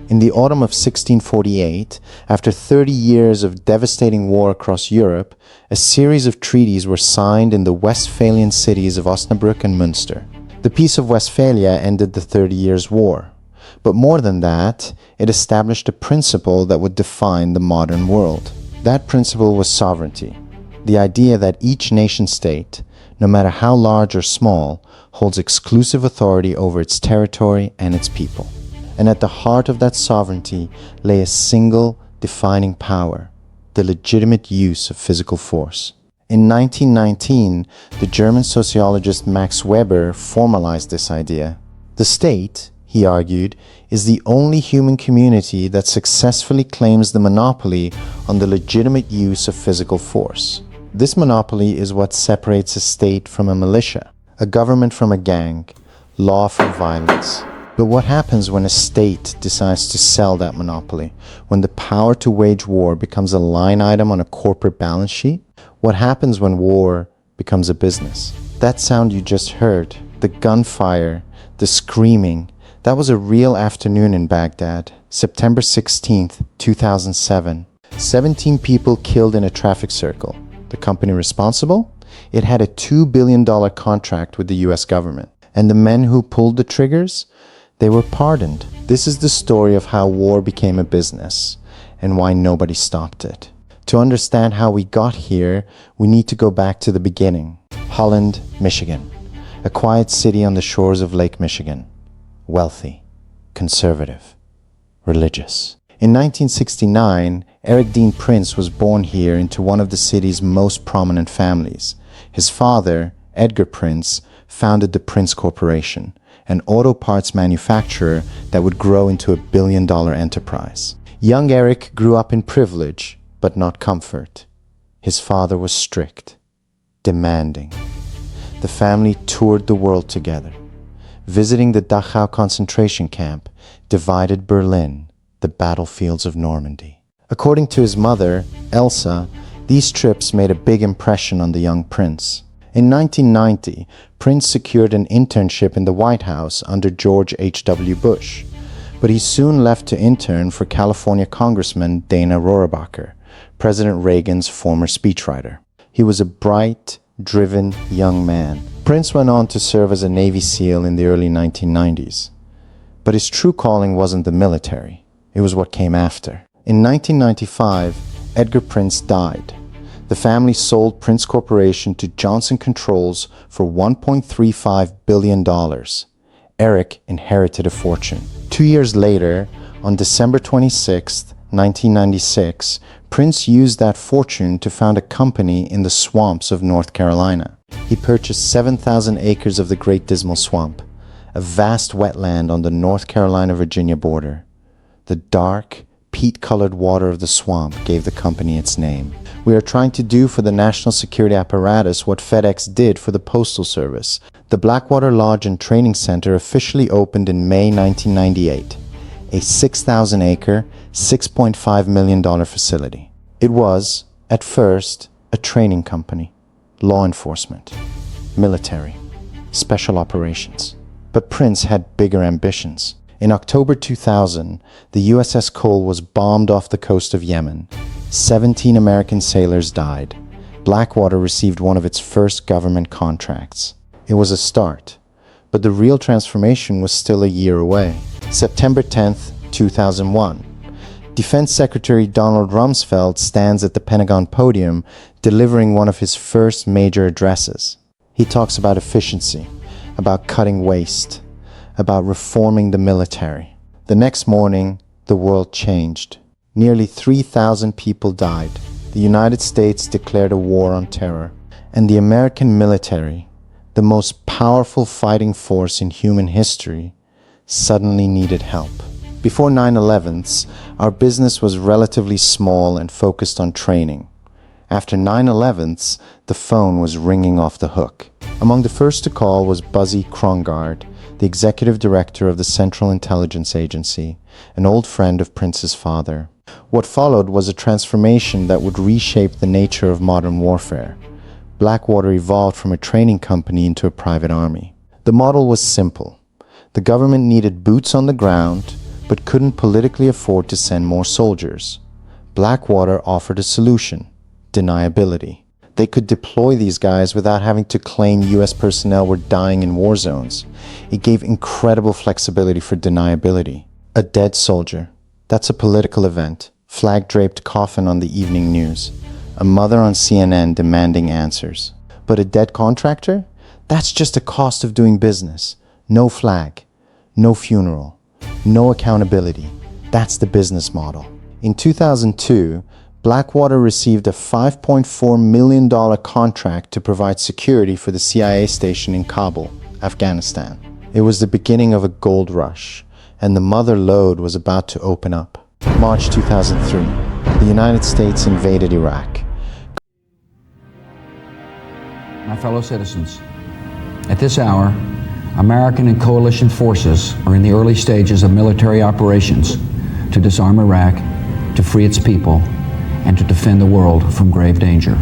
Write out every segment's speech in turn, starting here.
In the autumn of 1648, after 30 years of devastating war across Europe, a series of treaties were signed in the Westphalian cities of Osnabrück and Münster. The Peace of Westphalia ended the 30 Years' War. But more than that, it established a principle that would define the modern world. That principle was sovereignty, the idea that each nation-state, no matter how large or small, holds exclusive authority over its territory and its people. And at the heart of that sovereignty lay a single defining power, the legitimate use of physical force. In 1919, the German sociologist Max Weber formalized this idea. The state, he argued, is the only human community that successfully claims the monopoly on the legitimate use of physical force. This monopoly is what separates a state from a militia, a government from a gang, law from violence. But what happens when a state decides to sell that monopoly? When the power to wage war becomes a line item on a corporate balance sheet? What happens when war becomes a business? That sound you just heard, the gunfire, the screaming, that was a real afternoon in Baghdad, September 16th, 2007. 17 people killed in a traffic circle. The company responsible? It had a $2 billion contract with the US government. And the men who pulled the triggers? They were pardoned. This is the story of how war became a business and why nobody stopped it. To understand how we got here, we need to go back to the beginning. Holland, Michigan. A quiet city on the shores of Lake Michigan. Wealthy, conservative, religious. In 1969, Erik Prince was born here into one of the city's most prominent families. His father, Erik Prince, founded the Prince Corporation, an auto parts manufacturer that would grow into a billion-dollar enterprise. Young Erik grew up in privilege, but not comfort. His father was strict, demanding. The family toured the world together. Visiting the Dachau concentration camp, divided Berlin, the battlefields of Normandy. According to his mother, Elsa, these trips made a big impression on the young prince. In 1990, Prince secured an internship in the White House under George H.W. Bush, but he soon left to intern for California Congressman Dana Rohrabacher, President Reagan's former speechwriter. He was a bright, driven young man. Prince went on to serve as a Navy SEAL in the early 1990s. But his true calling wasn't the military. It was what came after. In 1995, Erik Prince died. The family sold Prince Corporation to Johnson Controls for $1.35 billion. Erik inherited a fortune. 2 years later, on December 26, 1996, Prince used that fortune to found a company in the swamps of North Carolina. He purchased 7,000 acres of the Great Dismal Swamp, a vast wetland on the North Carolina-Virginia border. The dark, peat-colored water of the swamp gave the company its name. We are trying to do for the national security apparatus what FedEx did for the Postal Service. The Blackwater Lodge and Training Center officially opened in May 1998, a 6,000-acre, $6.5 million facility. It was, at first, a training company, law enforcement, military, special operations. But Prince had bigger ambitions. In October 2000, the USS Cole was bombed off the coast of Yemen. 17 American sailors died. Blackwater received one of its first government contracts. It was a start, but the real transformation was still a year away. September 10th, 2001. Defense Secretary Donald Rumsfeld stands at the Pentagon podium delivering one of his first major addresses. He talks about efficiency, about cutting waste, about reforming the military. The next morning, the world changed. Nearly 3,000 people died. The United States declared a war on terror. And the American military, the most powerful fighting force in human history, suddenly needed help. Before 9/11s, our business was relatively small and focused on training. After 9/11s, the phone was ringing off the hook. Among the first to call was Buzzy Krongard, the executive director of the Central Intelligence Agency, an old friend of Prince's father. What followed was a transformation that would reshape the nature of modern warfare. Blackwater evolved from a training company into a private army. The model was simple. The government needed boots on the ground, but couldn't politically afford to send more soldiers. Blackwater offered a solution: deniability. They could deploy these guys without having to claim US personnel were dying in war zones. It gave incredible flexibility for deniability. A dead soldier. That's a political event. Flag-draped coffin on the evening news. A mother on CNN demanding answers. But a dead contractor? That's just a cost of doing business. No flag. No funeral. No accountability. That's the business model. In 2002, Blackwater received a $5.4 million contract to provide security for the CIA station in Kabul, Afghanistan. It was the beginning of a gold rush, and the mother lode was about to open up. March 2003, the United States invaded Iraq. My fellow citizens, at this hour, American and coalition forces are in the early stages of military operations to disarm Iraq, to free its people, and to defend the world from grave danger.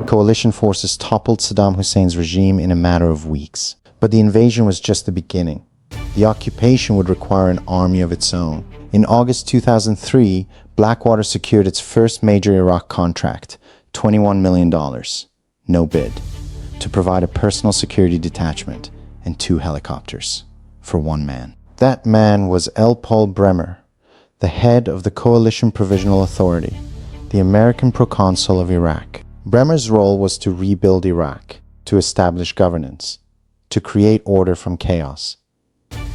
Coalition forces toppled Saddam Hussein's regime in a matter of weeks. But the invasion was just the beginning. The occupation would require an army of its own. In August 2003, Blackwater secured its first major Iraq contract, $21 million, no bid, to provide a personal security detachment and 2 helicopters for 1 man. That man was L. Paul Bremer, the head of the Coalition Provisional Authority, the American proconsul of Iraq. Bremer's role was to rebuild Iraq, to establish governance, to create order from chaos.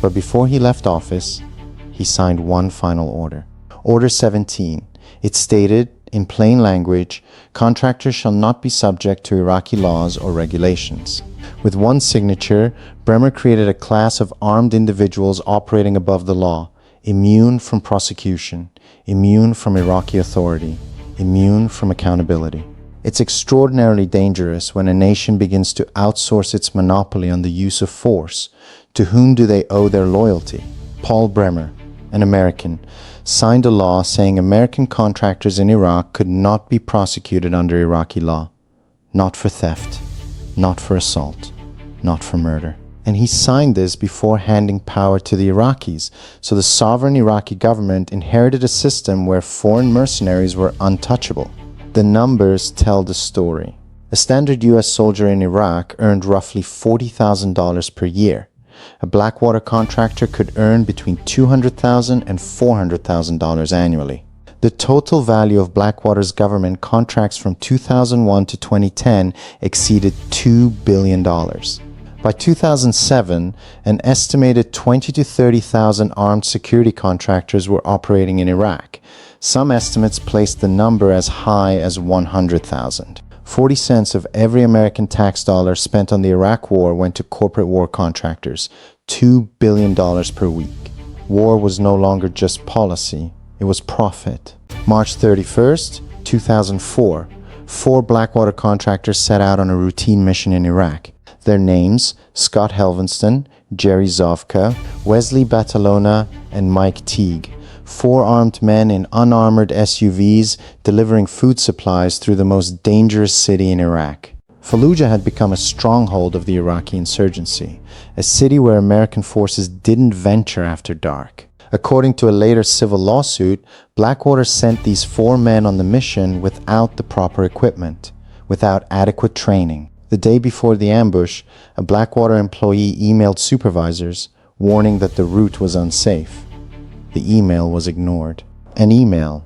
But before he left office, he signed one final order. Order 17. It stated, in plain language, contractors shall not be subject to Iraqi laws or regulations. With one signature, Bremer created a class of armed individuals operating above the law, immune from prosecution, immune from Iraqi authority, immune from accountability. It's extraordinarily dangerous when a nation begins to outsource its monopoly on the use of force. To whom do they owe their loyalty? Paul Bremer, an American, signed a law saying American contractors in Iraq could not be prosecuted under Iraqi law. Not for theft, not for assault, not for murder. And he signed this before handing power to the Iraqis, so the sovereign Iraqi government inherited a system where foreign mercenaries were untouchable. The numbers tell the story. A standard US soldier in Iraq earned roughly $40,000 per year. A Blackwater contractor could earn between $200,000 and $400,000 annually. The total value of Blackwater's government contracts from 2001 to 2010 exceeded $2 billion. By 2007, an estimated 20,000 to 30,000 armed security contractors were operating in Iraq. Some estimates placed the number as high as 100,000. 40 cents of every American tax dollar spent on the Iraq War went to corporate war contractors, $2 billion per week. War was no longer just policy, it was profit. March 31st, 2004, 4 Blackwater contractors set out on a routine mission in Iraq. Their names, Scott Helvenston, Jerry Zovka, Wesley Batalona, and Mike Teague. 4 armed men in unarmored SUVs delivering food supplies through the most dangerous city in Iraq. Fallujah had become a stronghold of the Iraqi insurgency, a city where American forces didn't venture after dark. According to a later civil lawsuit, Blackwater sent these 4 men on the mission without the proper equipment, without adequate training. The day before the ambush, a Blackwater employee emailed supervisors, warning that the route was unsafe. The email was ignored. An email,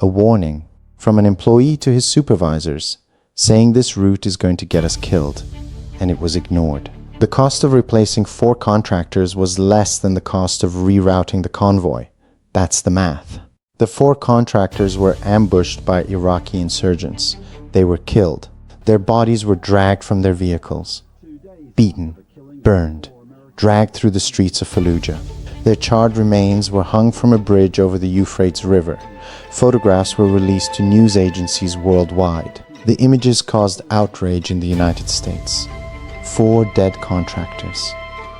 a warning, from an employee to his supervisors, saying this route is going to get us killed, and it was ignored. The cost of replacing 4 contractors was less than the cost of rerouting the convoy. That's the math. The 4 contractors were ambushed by Iraqi insurgents. They were killed. Their bodies were dragged from their vehicles, beaten, burned, dragged through the streets of Fallujah. Their charred remains were hung from a bridge over the Euphrates River. Photographs were released to news agencies worldwide. The images caused outrage in the United States. 4 dead contractors.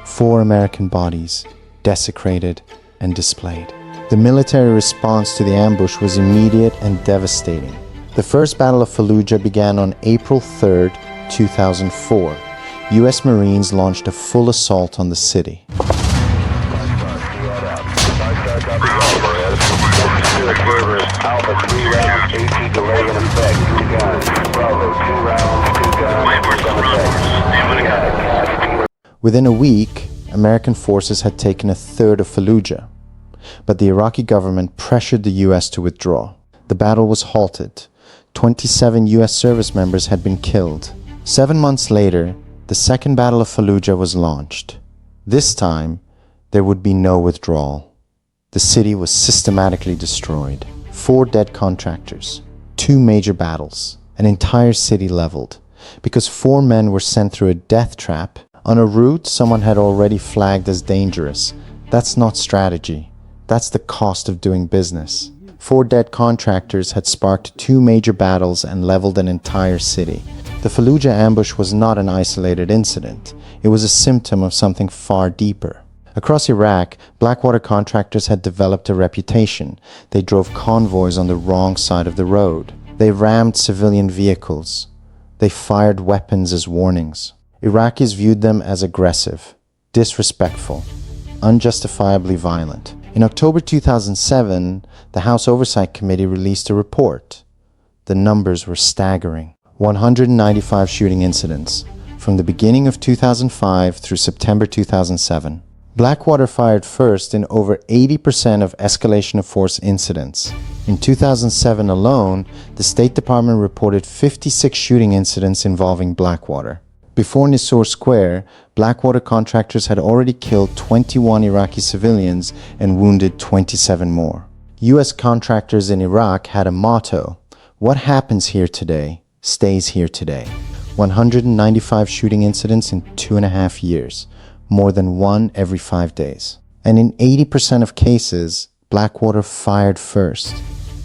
4 American bodies, desecrated and displayed. The military response to the ambush was immediate and devastating. The First Battle of Fallujah began on April 3, 2004. U.S. Marines launched a full assault on the city. Within a week, American forces had taken a third of Fallujah, but the Iraqi government pressured the U.S. to withdraw. The battle was halted. 27 U.S. service members had been killed. 7 months later, the Second Battle of Fallujah was launched. This time, there would be no withdrawal. The city was systematically destroyed. 4 dead contractors, 2 major battles, an entire city leveled, because 4 men were sent through a death trap on a route someone had already flagged as dangerous. That's not strategy. That's the cost of doing business. 4 dead contractors had sparked 2 major battles and leveled an entire city. The Fallujah ambush was not an isolated incident. It was a symptom of something far deeper. Across Iraq, Blackwater contractors had developed a reputation. They drove convoys on the wrong side of the road. They rammed civilian vehicles. They fired weapons as warnings. Iraqis viewed them as aggressive, disrespectful, unjustifiably violent. In October 2007, the House Oversight Committee released a report. The numbers were staggering. 195 shooting incidents from the beginning of 2005 through September 2007. Blackwater fired first in over 80% of escalation of force incidents. In 2007 alone, the State Department reported 56 shooting incidents involving Blackwater. Before Nisour Square, Blackwater contractors had already killed 21 Iraqi civilians and wounded 27 more. U.S. contractors in Iraq had a motto: "What happens here today stays here today." 195 shooting incidents in 2.5 years, more than 1 every 5 days. And in 80% of cases, Blackwater fired first.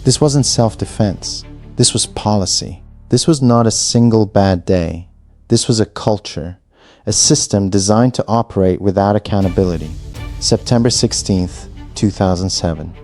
This wasn't self-defense. This was policy. This was not a single bad day. This was a culture, a system designed to operate without accountability. September 16th, 2007,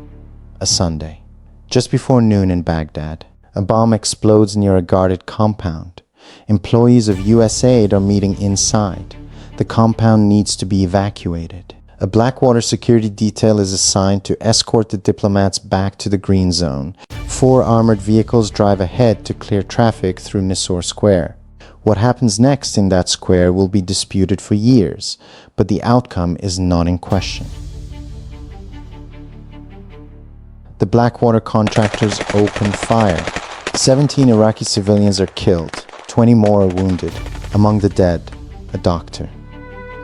a Sunday. Just before noon in Baghdad, a bomb explodes near a guarded compound. Employees of USAID are meeting inside. The compound needs to be evacuated. A Blackwater security detail is assigned to escort the diplomats back to the green zone. 4 armored vehicles drive ahead to clear traffic through Nisour Square. What happens next in that square will be disputed for years, but the outcome is not in question. The Blackwater contractors open fire. 17 Iraqi civilians are killed. 20 more are wounded. Among the dead, a doctor,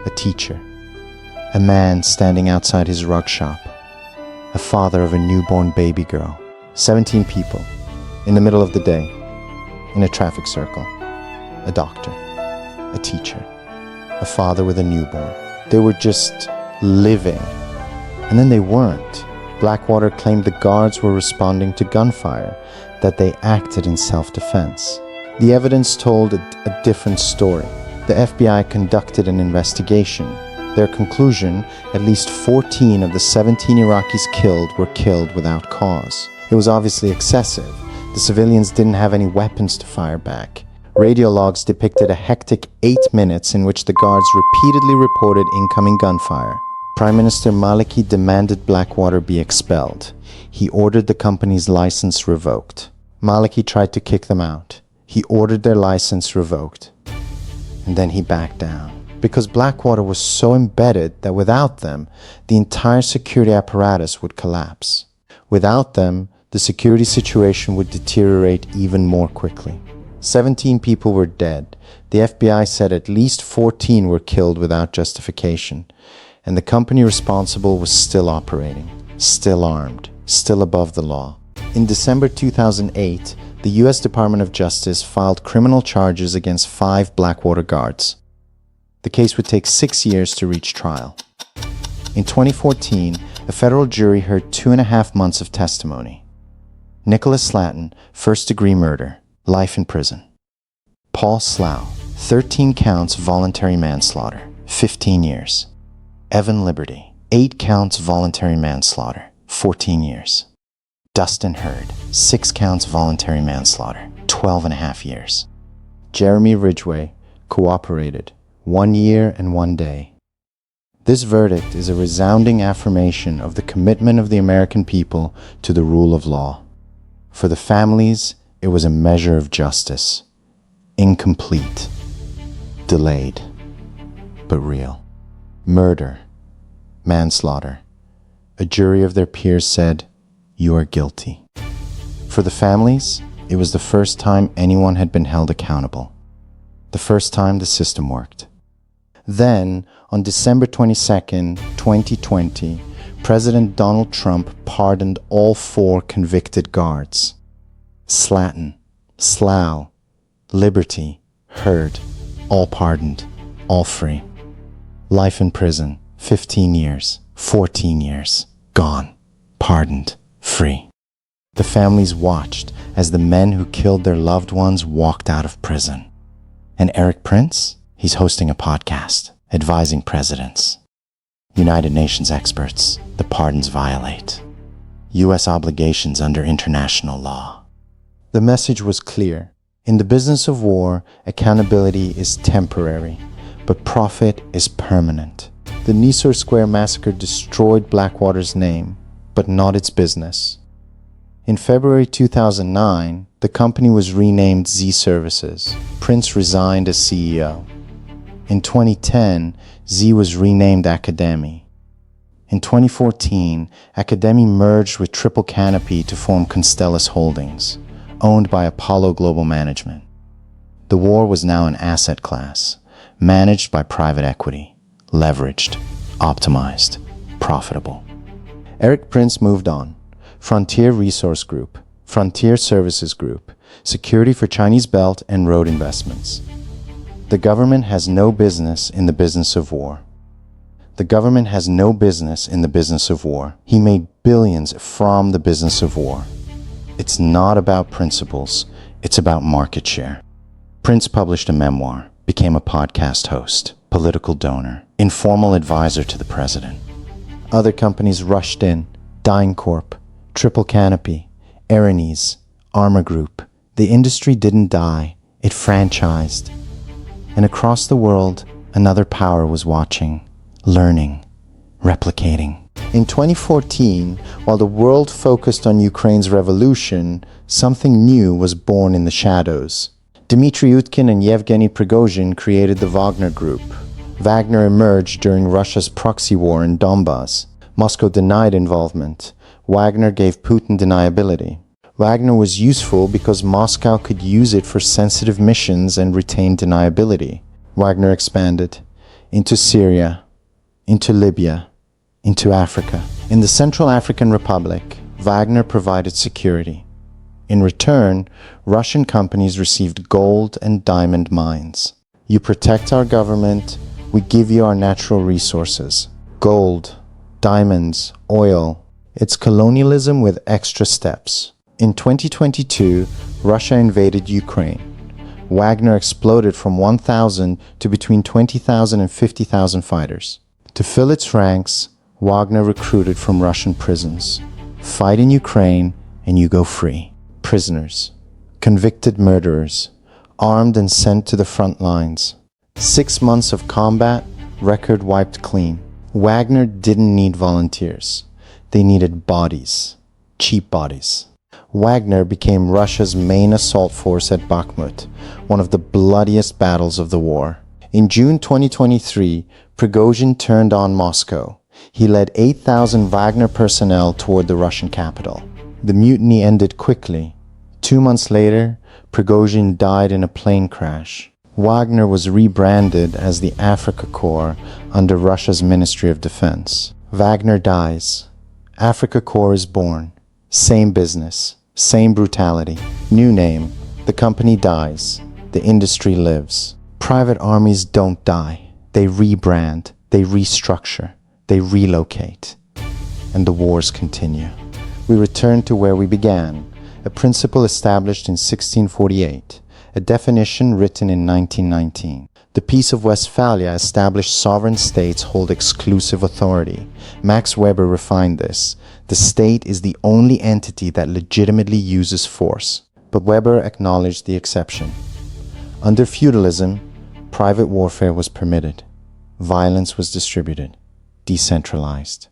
a teacher, a man standing outside his rug shop, a father of a newborn baby girl. 17 people, in the middle of the day, in a traffic circle. A doctor, a teacher, a father with a newborn. They were just living. And then they weren't. Blackwater claimed the guards were responding to gunfire, that they acted in self-defense. The evidence told a different story. The FBI conducted an investigation. Their conclusion, at least 14 of the 17 Iraqis killed were killed without cause. It was obviously excessive. The civilians didn't have any weapons to fire back. Radio logs depicted a hectic 8 minutes in which the guards repeatedly reported incoming gunfire. Prime Minister Maliki demanded Blackwater be expelled. He ordered the company's license revoked. Maliki tried to kick them out. He ordered their license revoked. And then he backed down. Because Blackwater was so embedded that without them, the entire security apparatus would collapse. Without them, the security situation would deteriorate even more quickly. 17 people were dead. The FBI said at least 14 were killed without justification. And the company responsible was still operating, still armed, still above the law. In December 2008, the U.S. Department of Justice filed criminal charges against 5 Blackwater guards. The case would take 6 years to reach trial. In 2014, a federal jury heard 2.5 months of testimony. Nicholas Slatin, first-degree murder, life in prison. Paul Slough, 13 counts voluntary manslaughter, 15 years. Evan Liberty, 8 counts voluntary manslaughter, 14 years. Dustin Hurd, 6 counts voluntary manslaughter, 12.5 years. Jeremy Ridgway, cooperated, 1 year and 1 day. This verdict is a resounding affirmation of the commitment of the American people to the rule of law. For the families, it was a measure of justice. Incomplete. Delayed. But real. Murder. Manslaughter. A jury of their peers said, "You are guilty." For the families, it was the first time anyone had been held accountable. The first time the system worked. Then, on December 22, 2020, President Donald Trump pardoned all 4 convicted guards. Slatin, Slough, Liberty, Hurd, all pardoned, all free. Life in prison, 15 years, 14 years, gone, pardoned, free. The families watched as the men who killed their loved ones walked out of prison. And Erik Prince? He's hosting a podcast, advising presidents. United Nations experts, the pardons violate U.S. obligations under international law. The message was clear. In the business of war, accountability is temporary, but profit is permanent. The Nisour Square massacre destroyed Blackwater's name, but not its business. In February 2009, the company was renamed Z Services. Prince resigned as CEO. In 2010, Z was renamed Academy. In 2014, Academy merged with Triple Canopy to form Constellus Holdings, owned by Apollo Global Management. The war was now an asset class, managed by private equity, leveraged, optimized, profitable. Erik Prince moved on. Frontier Resource Group, Frontier Services Group, Security for Chinese Belt and Road Investments. The government has no business in the business of war. The government has no business in the business of war. He made billions from the business of war. It's not about principles, it's about market share. Prince published a memoir, became a podcast host, political donor, informal advisor to the president. Other companies rushed in, DynCorp, Triple Canopy, Armies, Wagner Group. The industry didn't die, it franchised. And across the world, another power was watching, learning, replicating. In 2014, while the world focused on Ukraine's revolution, something new was born in the shadows. Dmitry Utkin and Yevgeny Prigozhin created the Wagner Group. Wagner emerged during Russia's proxy war in Donbass. Moscow denied involvement. Wagner gave Putin deniability. Wagner was useful because Moscow could use it for sensitive missions and retain deniability. Wagner expanded into Syria, into Libya, into Africa. In the Central African Republic, Wagner provided security. In return, Russian companies received gold and diamond mines. You protect our government, we give you our natural resources. Gold, diamonds, oil. It's colonialism with extra steps. In 2022, Russia invaded Ukraine. Wagner exploded from 1,000 to between 20,000 and 50,000 fighters. To fill its ranks, Wagner recruited from Russian prisons. Fight in Ukraine and you go free. Prisoners, convicted murderers, armed and sent to the front lines. 6 months of combat, record wiped clean. Wagner didn't need volunteers. They needed bodies, cheap bodies. Wagner became Russia's main assault force at Bakhmut, one of the bloodiest battles of the war. In June 2023, Prigozhin turned on Moscow. He led 8,000 Wagner personnel toward the Russian capital. The mutiny ended quickly. 2 months later, Prigozhin died in a plane crash. Wagner was rebranded as the Africa Corps under Russia's Ministry of Defense. Wagner dies. Africa Corps is born. Same business, same brutality. New name. The company dies. The industry lives. Private armies don't die. They rebrand. They restructure. They relocate. And the wars continue. We return to where we began, a principle established in 1648, a definition written in 1919. The Peace of Westphalia established sovereign states hold exclusive authority. Max Weber refined this. The state is the only entity that legitimately uses force. But Weber acknowledged the exception. Under feudalism, private warfare was permitted. Violence was distributed, decentralized,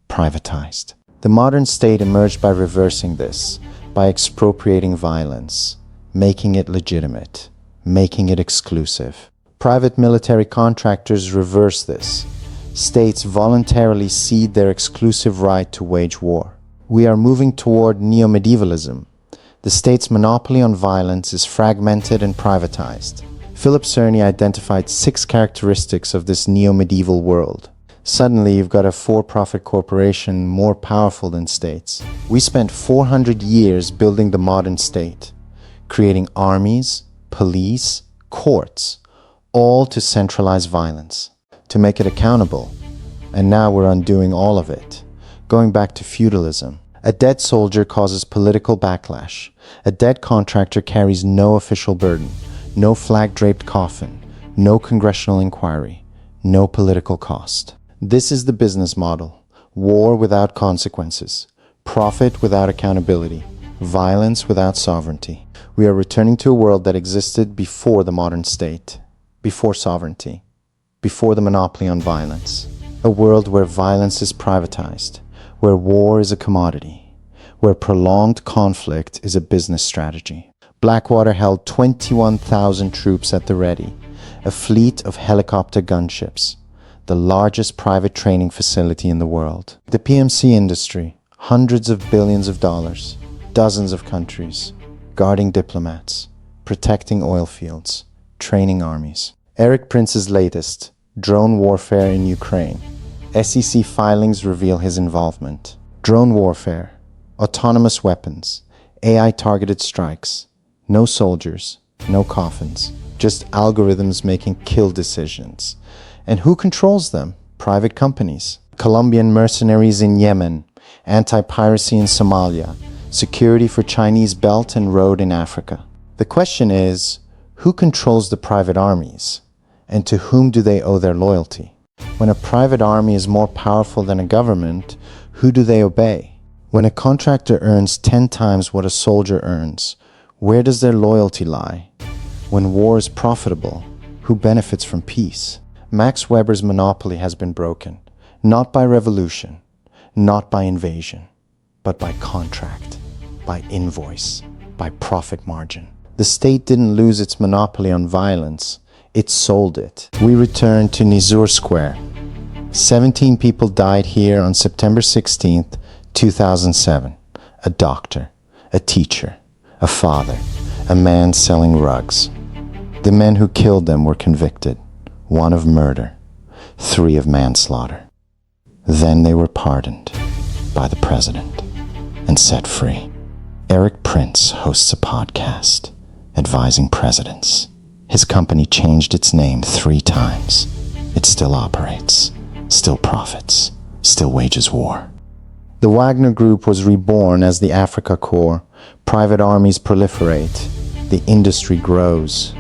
privatized. The modern state emerged by reversing this, by expropriating violence, making it legitimate, making it exclusive. Private military contractors reverse this. States voluntarily cede their exclusive right to wage war. We are moving toward neo-medievalism. The state's monopoly on violence is fragmented and privatized. Philip Cerny identified 6 characteristics of this neo-medieval world. Suddenly, you've got a for-profit corporation more powerful than states. We spent 400 years building the modern state, creating armies, police, courts, all to centralize violence, to make it accountable. And now we're undoing all of it, going back to feudalism. A dead soldier causes political backlash. A dead contractor carries no official burden, no flag-draped coffin, no congressional inquiry, no political cost. This is the business model. War without consequences, profit without accountability, violence without sovereignty. We are returning to a world that existed before the modern state, before sovereignty, before the monopoly on violence. A world where violence is privatized, where war is a commodity, where prolonged conflict is a business strategy. Blackwater held 21,000 troops at the ready, a fleet of helicopter gunships, the largest private training facility in the world. The PMC industry, hundreds of billions of dollars, dozens of countries, guarding diplomats, protecting oil fields, training armies. Erik Prince's latest, drone warfare in Ukraine. SEC filings reveal his involvement. Drone warfare, autonomous weapons, AI-targeted strikes, no soldiers, no coffins, just algorithms making kill decisions. And who controls them? Private companies. Colombian mercenaries in Yemen, anti-piracy in Somalia, security for Chinese Belt and Road in Africa. The question is, who controls the private armies? And to whom do they owe their loyalty? When a private army is more powerful than a government, who do they obey? When a contractor earns 10 times what a soldier earns, where does their loyalty lie? When war is profitable, who benefits from peace? Max Weber's monopoly has been broken, not by revolution, not by invasion, but by contract, by invoice, by profit margin. The state didn't lose its monopoly on violence, it sold it. We return to Nisour Square. 17 people died here on September 16th, 2007. A doctor, a teacher, a father, a man selling rugs. The men who killed them were convicted, 1 of murder, 3 of manslaughter. Then they were pardoned by the president and set free. Erik Prince hosts a podcast advising presidents. His company changed its name 3 times. It still operates, still profits, still wages war. The Wagner Group was reborn as the Africa Corps. Private armies proliferate. The industry grows.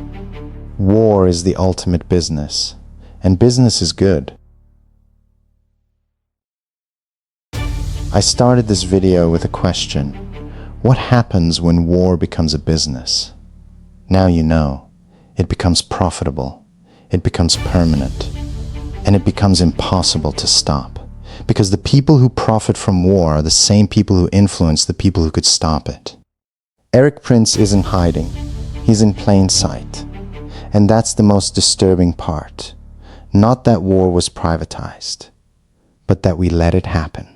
War is the ultimate business, and business is good. I started this video with a question. What happens when war becomes a business? Now you know. It becomes profitable, it becomes permanent, and it becomes impossible to stop. Because the people who profit from war are the same people who influence the people who could stop it. Erik Prince isn't hiding, he's in plain sight. And that's the most disturbing part. Not that war was privatized, but that we let it happen.